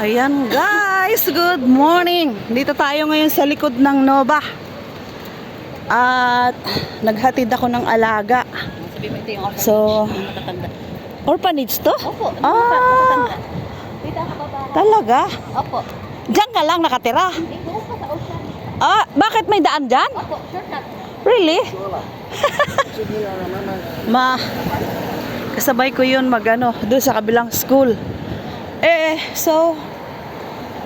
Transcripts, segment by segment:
Ayan guys, good morning. Dito tayo ngayon sa likod ng Nova. At naghatid ako ng alaga. Sabi mo ito yung orphanage. So, Matatanda. orphanage to? Opo, Ah, dito ang kababa. talaga? Opo. Diyan ka lang nakatira? Hindi, doon pa sa ocean. Ah, bakit may daan dyan? Opo, shortcut. Really? Kasabay ko yun doon sa kabilang school. So,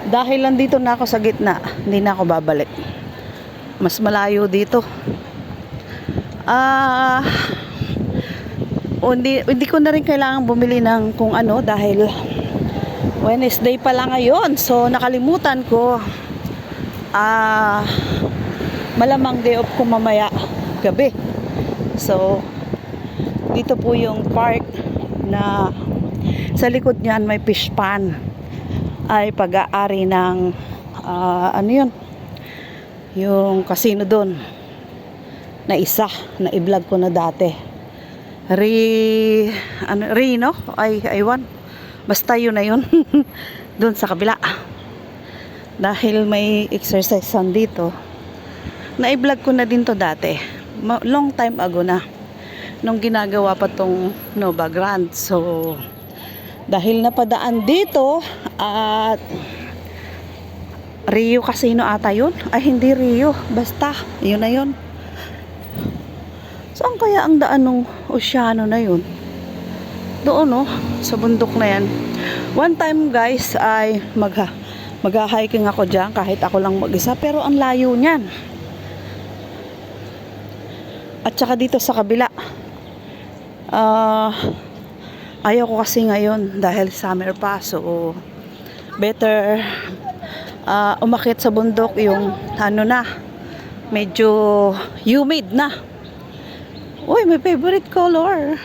dahil lang dito na ako sa gitna, hindi na ako babalik. Mas malayo dito. Hindi ko na rin kailangan bumili ng kung ano dahil Wednesday pa lang ngayon. So, nakalimutan ko. Malamang day off ko mamaya gabi. So, dito po yung park na sa likod niyan may fish pond. Ay pag-aari ng ano yun? Yung casino doon. Na isa, na i-vlog ko na dati. Reno? Aywan. Basta yun na yun. Doon sa kabila. Dahil may exercise sun dito. Na i-vlog ko na din to dati. Long time ago na. Nung ginagawa pa tong Nova Grand. So, dahil napadaan dito at Rio Casino ata yun. Ay, hindi Rio. Basta, yun na yun. Saan kaya ang daan ng oceano na yun? Doon, no? Sa bundok na yan. One time, guys, ay mag-hiking ako dyan kahit ako lang mag-isa. Pero ang layo niyan. At saka dito sa kabila. Ayaw ko kasi ngayon dahil summer pa. So, better umakyat sa bundok yung medyo humid na. Uy, may favorite color.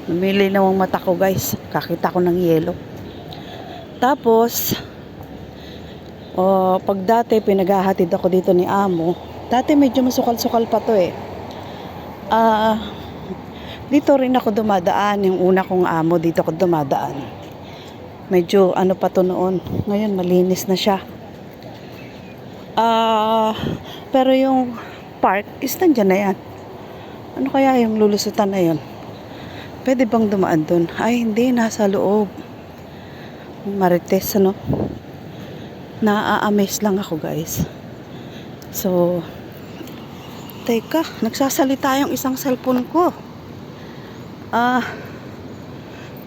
Namili na ang mata ko, guys. Kakita ko ng yellow. Tapos, pag dati pinaghahatid ako dito ni Amo, dati medyo masukal-sukal pa to eh. Dito rin ako dumadaan. Yung una kong amo, dito ako dumadaan. Medyo ano pa to noon. Ngayon, malinis na siya. Pero yung park, is nandyan na yan. Ano kaya yung lulusutan na yun? Pwede bang dumaan dun? Ay, hindi. Nasa loob. Marites, ano? Na-amaze lang ako, guys. So, teka, nagsasalita yung isang cellphone ko.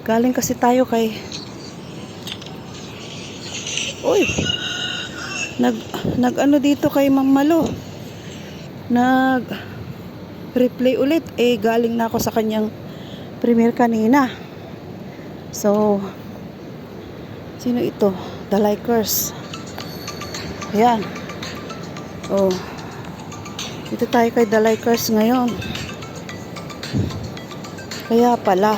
Galing kasi tayo kay nag dito kay Ma'am Malo. Replay ulit. Galing na ako sa kanyang premiere kanina. So, sino ito? The Likers. Ayan. Dito tayo kay The Likers ngayon. Kaya pala.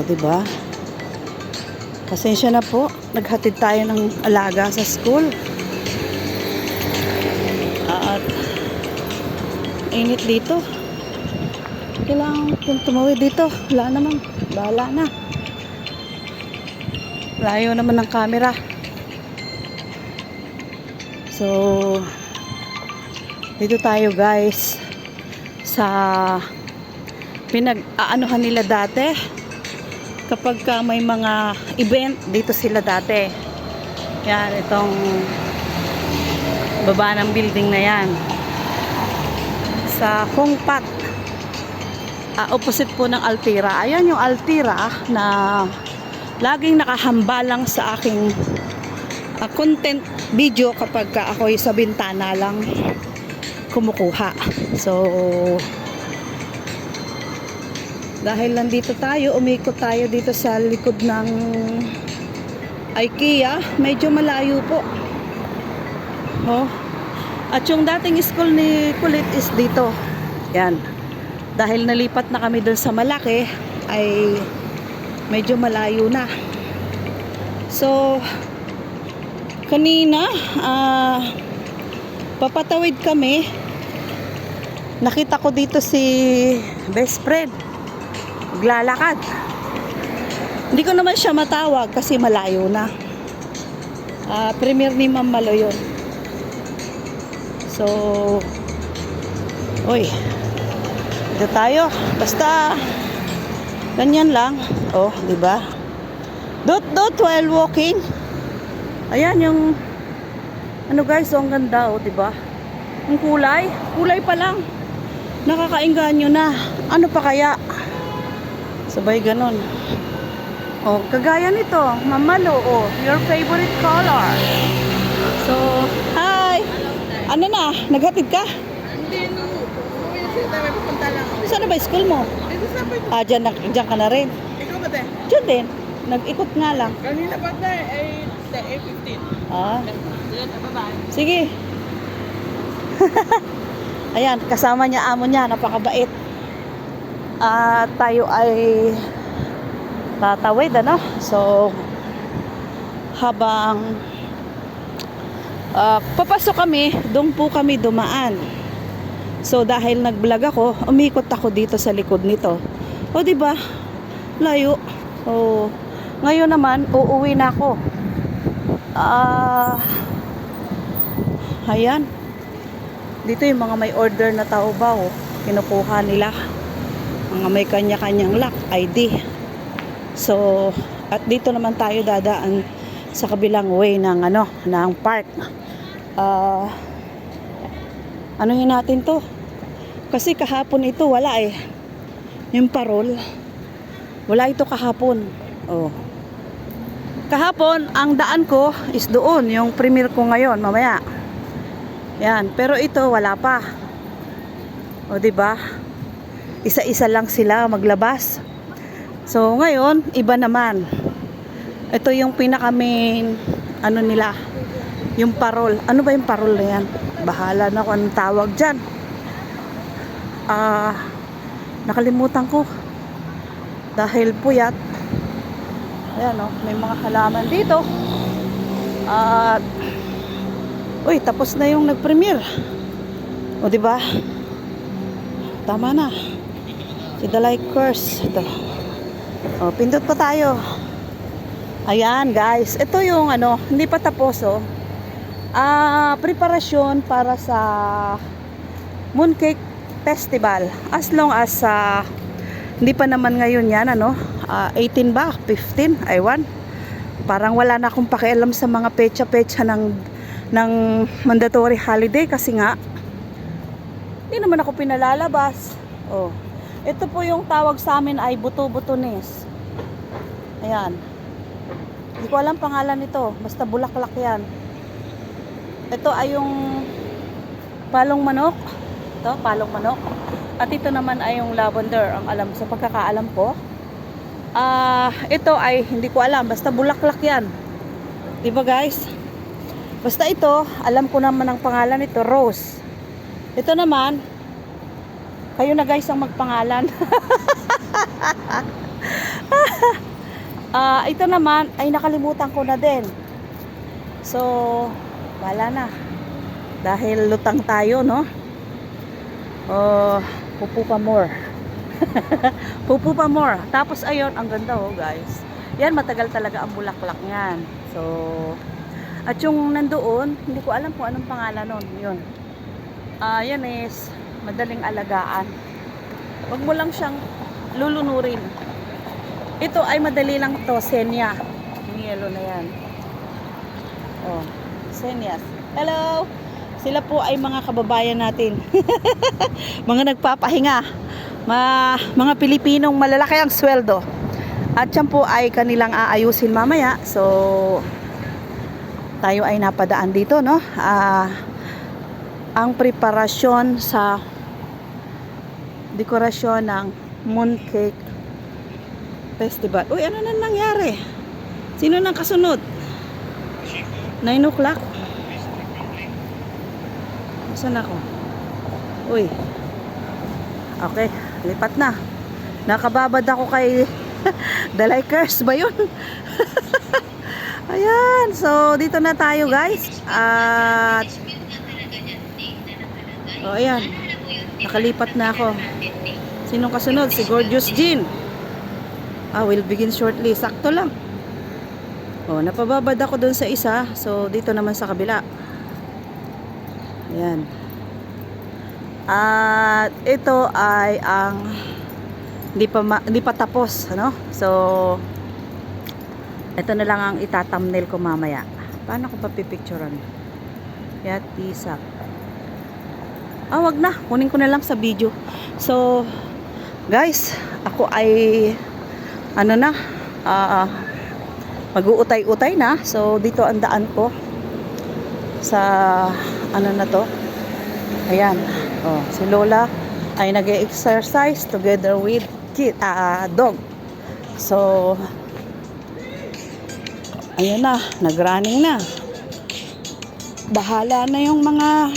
Diba? Pasensya na po. Naghatid tayo ng alaga sa school. At init dito. Kailangan kung tumawid dito. Wala naman. Bahala na. Layo naman ng camera. So, dito tayo, guys, sa pinag-aanuhan nila dati kapag may mga event. Dito sila dati. Yan, itong baba ng building na yan sa Hongpat, opposite po ng Altira. Ayan yung Altira na laging nakahambalang sa aking content video kapag ako'y sa bintana lang kumukuha. So, dahil nandito tayo, umikot tayo dito sa likod ng IKEA. Medyo malayo po. At yung dating school ni Kulit is dito. Yan. Dahil nalipat na kami dun sa malaki, ay medyo malayo na. So, kanina, papatawid kami. Nakita ko dito si best friend. Maglalakad. Hindi ko naman siya matawag kasi malayo na. Premier ni Ma'am Malo yun. So, uy, dito tayo. Basta, ganyan lang. Oh, di ba? Dot while walking. Ayan yung, ano guys, oh, ang ganda, oh, di ba? Ang kulay pa lang. Nakakainganyo na. Ano pa kaya? Sabay ganon. Oh, kagaya nito, Ma'am Malo, oh, your favorite color. So, hi. Ano na? Naghatid ka? Hindi, no. Uwi na sila tayo, may pupunta lang ako. Saan na ba school mo? Dito sa akin. Diyan ka na rin. Ikaw ba tayo? Diyan din. Nag-ikot nga lang. Kanina ba tayo ay 8:15. Ah, Diyan, bye-bye. sige. Ayan, kasama niya amo niya, napakabait. Tayo ay tatawid, ano? So, habang papasok kami, doon po kami dumaan. So, dahil nag-vlog ako, umikot ako dito sa likod nito. O, di ba? Layo. O, ngayon naman, uuwi na ako. Ayan. Dito yung mga may order na tao ba, oh. Kinukuha nila. Mga may kanya-kanyang lock, ID. So, at dito naman tayo dadaan sa kabilang way ng ng park. Anuhin natin to. Kasi kahapon ito wala eh. Yung parol. Wala ito kahapon. Oh. Kahapon, ang daan ko is doon. Yung premiere ko ngayon, mamaya. Yan. Pero ito, wala pa. O, diba? Isa-isa lang sila maglabas. So, ngayon, iba naman. Ito yung pinaka-main, nila. Yung parol. Ano ba yung parol na yan? Bahala na kung anong tawag dyan. Nakalimutan ko. Dahil puyat. Ayan, oh, may mga halaman dito. Uy, tapos na yung nag-premiere. O, diba? Tama na. Si The Likers. Ito. O, pindot pa tayo. Ayan, guys. Ito yung hindi pa tapos, oh. Preparasyon para sa Mooncake Festival. As long as hindi pa naman ngayon yan, 18 ba? 15? Aywan. Parang wala na akong pakialam sa mga petsa-petsa ng mandatory holiday kasi nga hindi naman ako pinalalabas. Oh. Ito po yung tawag sa amin ay buto-butones. Ayan. Hindi ko alam pangalan nito. Basta bulaklak yan. Ito ay yung palong manok. Ito, palong manok. At ito naman ay yung lavender. Ang alam, sa pagkakaalam ko. Ito ay hindi ko alam. Basta bulaklak yan. Diba guys? Basta ito, alam ko naman ang pangalan nito, rose. Ito naman, kayo na guys ang magpangalan. Ito naman ay nakalimutan ko na din. So, wala na. Dahil lutang tayo, no? Pupu pa more. Pupu pa more. Tapos ayun, ang ganda oh, guys. Yan, matagal talaga ang bulaklak niyan. So, at yung nandoon, hindi ko alam kung anong pangalan nun. Yun. Yan is madaling alagaan. Wag mo lang siyang lulunurin. Ito ay madali lang to, senya. Yung yellow na yan. Oh, senyas. Hello! Sila po ay mga kababayan natin. Mga nagpapahinga. Mga Pilipinong malalaki ang sweldo. At yan po ay kanilang aayusin mamaya. So, tayo ay napadaan dito, no? Ang preparasyon sa dekorasyon ng Mooncake Festival. Uy, ano na nangyari? Sino nang kasunod? 9 o'clock? Saan ako? Uy. Okay, lipat na. Nakababad ako kay The Likers ba yun? Ayan, so dito na tayo guys. At ayan. Nakalipat na ako. Sinong kasunod? Si Gorgeous Jean. Will begin shortly. Sakto lang. Napababad ako dun sa isa. So, dito naman sa kabila. Ayan. At ito ay ang hindi pa tapos, ano? So, ito na lang ang ita-thumbnail ko mamaya. Paano ko papipicturean? Yat Isak. Wag na. Kunin ko na lang sa video. So, guys, ako ay mag-uutay-utay na. So, dito ang daan ko sa na to. Ayan. Si Lola ay nag-exercise together with dog. So, ayan na. Nag-running na. Bahala na yung mga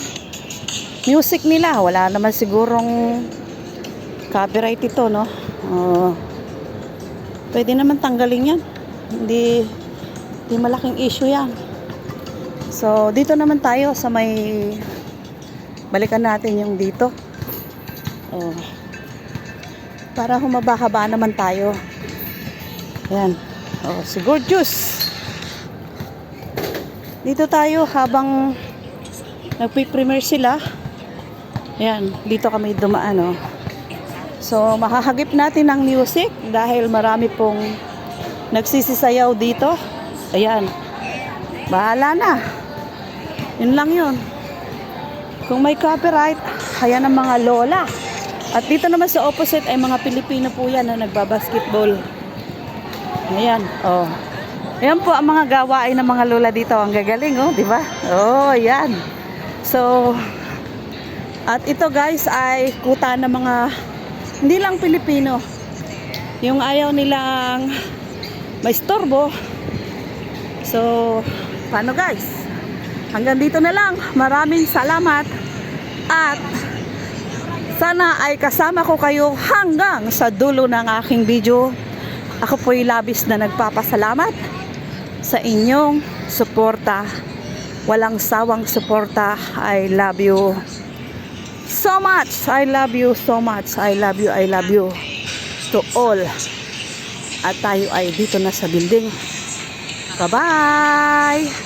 music nila. Wala naman sigurong copyright ito, no? Pwede naman tanggalin yan. Hindi malaking issue yan. So, dito naman tayo sa may balikan natin yung dito. Para humaba-haba naman tayo. Ayan. Si Gorgeous. Dito tayo habang nagpi-premiere sila. Ayan, dito kami dumaan, So, mahahagip natin ang music dahil marami pong nagsisisayaw dito. Ayan. Bahala na. Yun lang yun. Kung may copyright, ayan ang mga lola. At dito naman sa opposite ay mga Pilipino po yan na nagbabasketball. Ayan, Ayan po ang mga gawain ng mga lola dito. Ang gagaling, di ba? Ayan. So, at ito guys ay kuta ng mga hindi lang Pilipino. Yung ayaw nilang maistorbo. So, paano guys? Hanggang dito na lang. Maraming salamat. At sana ay kasama ko kayo hanggang sa dulo ng aking video. Ako po'y labis na nagpapasalamat sa inyong suporta. Walang sawang suporta. I love you so much. I love you so much. I love you. I love you to all. At tayo ay dito na sa building. Bye-bye!